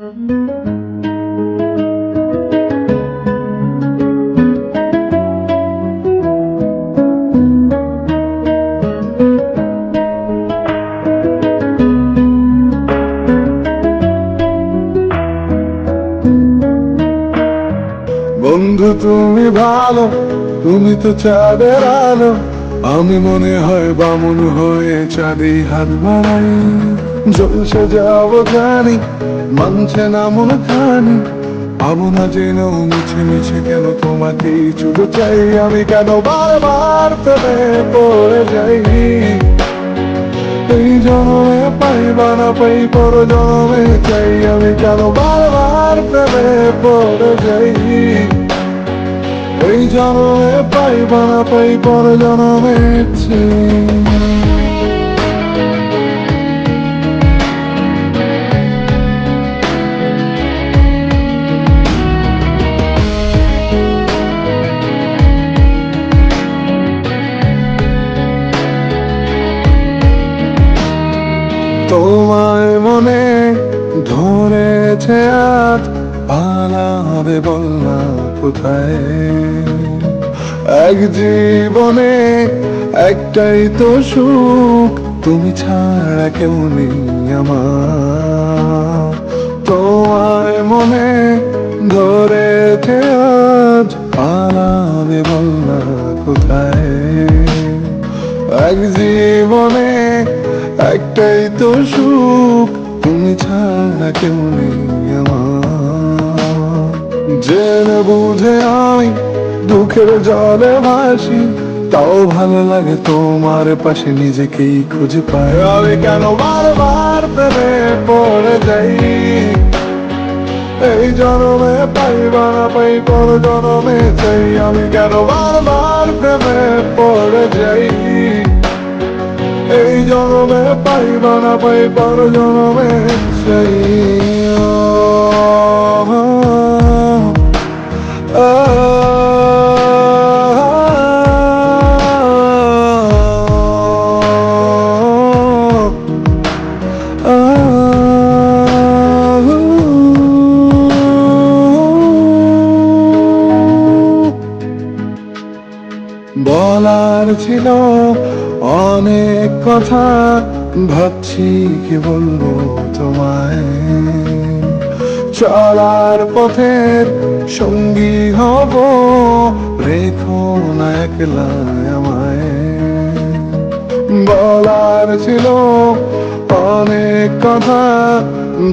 বন্ধু তুমি ভালো, তুমি তো চাঁদের আলো। আমি মনে হয় বামুন হয়ে চাঁদে হাত বাড়াই। জলসে যাবো জানি, মানছে না মন খানি। পাবো না জেনেও মিছে মিছে কেন তোমাকে শুধু চাই। আমি কেন বারবার প্রেমে পড়ে যাই। এই জন্মে পাইবা না পাই পর জন্মে চাই। আমি কেন বারবার প্রেমে পড়ে যাই। এই জন্মে পাইবা না পাই পর জন্মে চাই। তোমায় মনে ধরেছে আজ, পালাবে বলনা কোথায়। এক জীবনে একটাই তো সুখ, তুমি ছাড়া কেউ নেই আমার। তোমায় মনে ধরেছে আজ, পালাবে বলনা কোথায়। এক জীবনে একটাই তো সুখ, তুমি ছাড়া কেউ নেই আমার। জেনে বুঝে আমি দুঃখের জলে ভাসি, তাও ভালো লাগে তোমার পাশে নিজেকেই খুঁজে পাই। আমি কেন বারবার প্রেমে পড়ে যাই। এই জন্মে পাইবা না পাই পর জন্মে চাই। আমি কেন বারবার প্রেমে পড়ে যাই। এই জন্মে পাইবা না পাই পর জন্মে চাই। বলার ছিল অনেক কথা, ভাবছি কি বলবো তোমায়। চলার পথের সঙ্গী হব, রেখো না একলা আমায়। বলার ছিল অনেক কথা,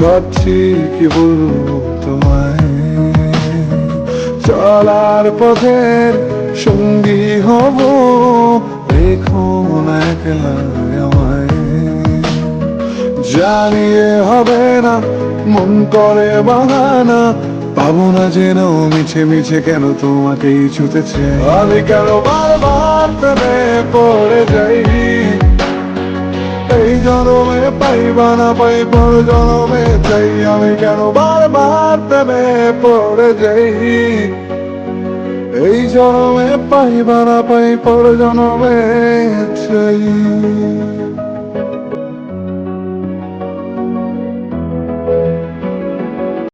ভাবছি কি বলবো তোমায়। চলার পথের সঙ্গী হব, রেখো না একলা আমায়। জানিয়ে হবে না, মন করে বাহানা। পাবো না যেন মিছে মিছে কেন তোমাকেই ছুতেছে। আমি কেন বারবার প্রেমে পড়ে যাই। এই জন্মে পাইবা না পাই পর জন্মে চাই। আমি কেন বারবার প্রেমে পড়ে যাই। এই জন্মে পাইবা না পাই পর জন্মে চাই।